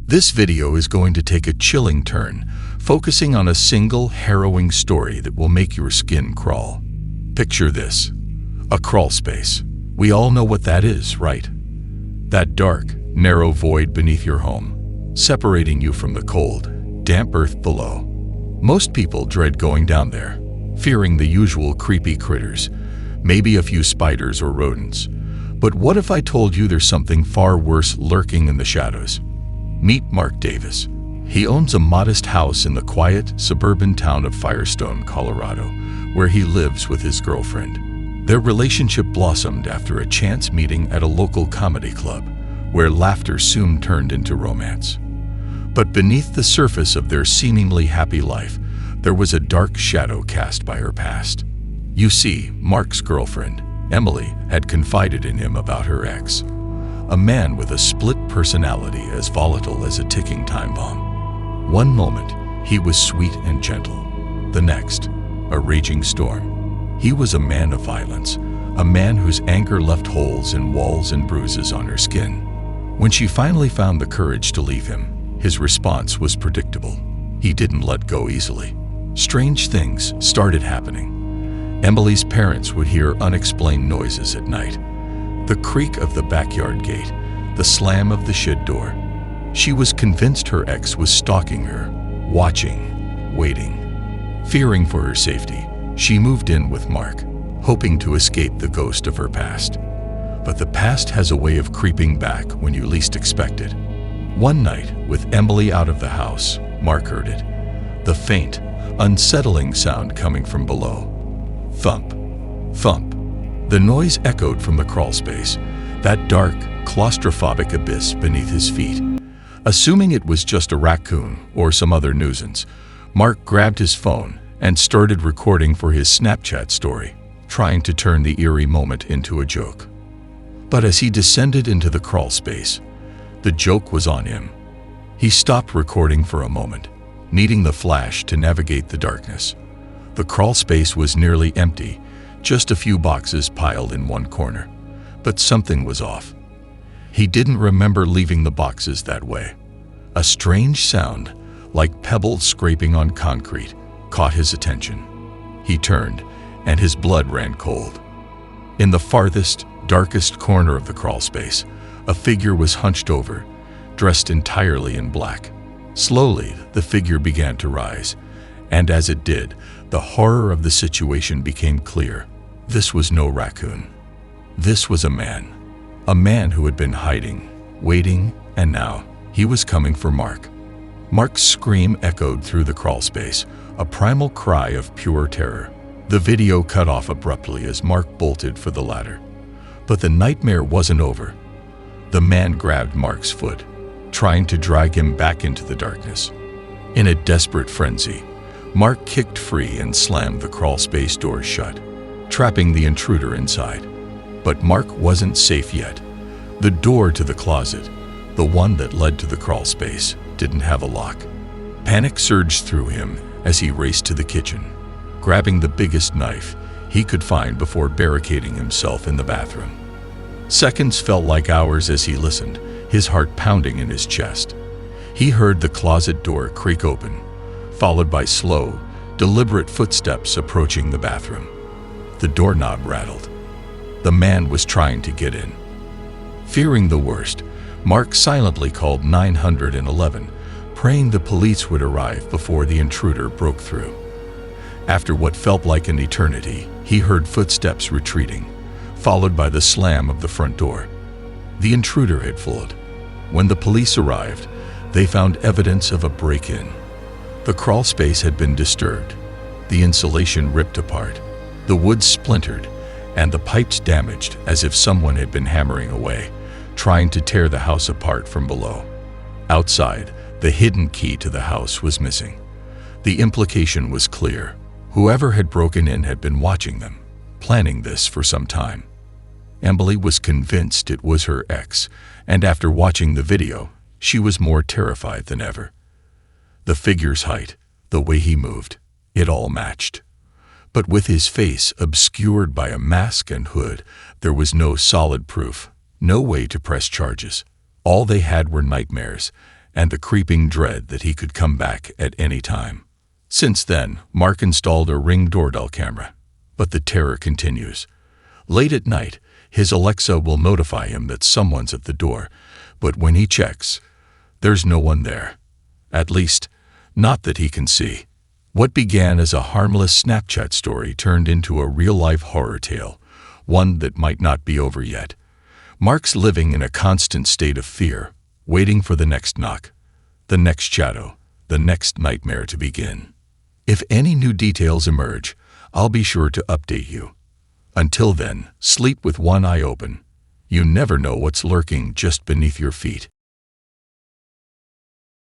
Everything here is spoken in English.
This video is going to take a chilling turn, focusing on a single harrowing story that will make your skin crawl. Picture this: a crawl space. We all know what that is, right? That dark, narrow void beneath your home, separating you from the cold, damp earth below. Most people dread going down there, fearing the usual creepy critters, maybe a few spiders or rodents. But what if I told you there's something far worse lurking in the shadows? Meet Mark Davis. He owns a modest house in the quiet, suburban town of Firestone, Colorado, where he lives with his girlfriend. Their relationship blossomed after a chance meeting at a local comedy club, where laughter soon turned into romance. But beneath the surface of their seemingly happy life, there was a dark shadow cast by her past. You see, Mark's girlfriend, Emily, had confided in him about her ex, a man with a split personality as volatile as a ticking time bomb. One moment, he was sweet and gentle. The next, a raging storm. He was a man of violence, a man whose anger left holes in walls and bruises on her skin. When she finally found the courage to leave him, his response was predictable. He didn't let go easily. Strange things started happening. Emily's parents would hear unexplained noises at night. The creak of the backyard gate, the slam of the shed door. She was convinced her ex was stalking her, watching, waiting. Fearing for her safety, she moved in with Mark, hoping to escape the ghost of her past. But the past has a way of creeping back when you least expect it. One night, with Emily out of the house, Mark heard it. The faint, unsettling sound coming from below. Thump, thump. The noise echoed from the crawl space, that dark, claustrophobic abyss beneath his feet. Assuming it was just a raccoon or some other nuisance, Mark grabbed his phone and started recording for his Snapchat story, trying to turn the eerie moment into a joke. But as he descended into the crawl space, the joke was on him. He stopped recording for a moment, needing the flash to navigate the darkness. The crawl space was nearly empty, just a few boxes piled in one corner. But something was off. He didn't remember leaving the boxes that way. A strange sound, like pebbles scraping on concrete, caught his attention. He turned, and his blood ran cold. In the farthest, darkest corner of the crawl space, a figure was hunched over, dressed entirely in black. Slowly, the figure began to rise, and as it did, the horror of the situation became clear. This was no raccoon. This was a man who had been hiding, waiting, and now he was coming for Mark. Mark's scream echoed through the crawl space, a primal cry of pure terror. The video cut off abruptly as Mark bolted for the ladder. But the nightmare wasn't over. The man grabbed Mark's foot, trying to drag him back into the darkness. In a desperate frenzy, Mark kicked free and slammed the crawl space door shut, trapping the intruder inside. But Mark wasn't safe yet. The door to the closet, the one that led to the crawl space, didn't have a lock. Panic surged through him as he raced to the kitchen, grabbing the biggest knife he could find before barricading himself in the bathroom. Seconds felt like hours as he listened, his heart pounding in his chest. He heard the closet door creak open, followed by slow, deliberate footsteps approaching the bathroom. The doorknob rattled. The man was trying to get in. Fearing the worst, Mark silently called 911, praying the police would arrive before the intruder broke through. After what felt like an eternity, he heard footsteps retreating, followed by the slam of the front door. The intruder had fled. When the police arrived, they found evidence of a break-in. The crawl space had been disturbed, the insulation ripped apart, the wood splintered, and the pipes damaged as if someone had been hammering away, trying to tear the house apart from below. Outside, the hidden key to the house was missing. The implication was clear. Whoever had broken in had been watching them, planning this for some time. Emily was convinced it was her ex, and after watching the video, she was more terrified than ever. The figure's height, the way he moved, it all matched. But with his face obscured by a mask and hood, there was no solid proof, no way to press charges. All they had were nightmares, and the creeping dread that he could come back at any time. Since then, Mark installed a Ring doorbell camera, but the terror continues. Late at night, his Alexa will notify him that someone's at the door, but when he checks, there's no one there. At least, not that he can see. What began as a harmless Snapchat story turned into a real-life horror tale, one that might not be over yet. Mark's living in a constant state of fear, waiting for the next knock, the next shadow, the next nightmare to begin. If any new details emerge, I'll be sure to update you. Until then, sleep with one eye open. You never know what's lurking just beneath your feet.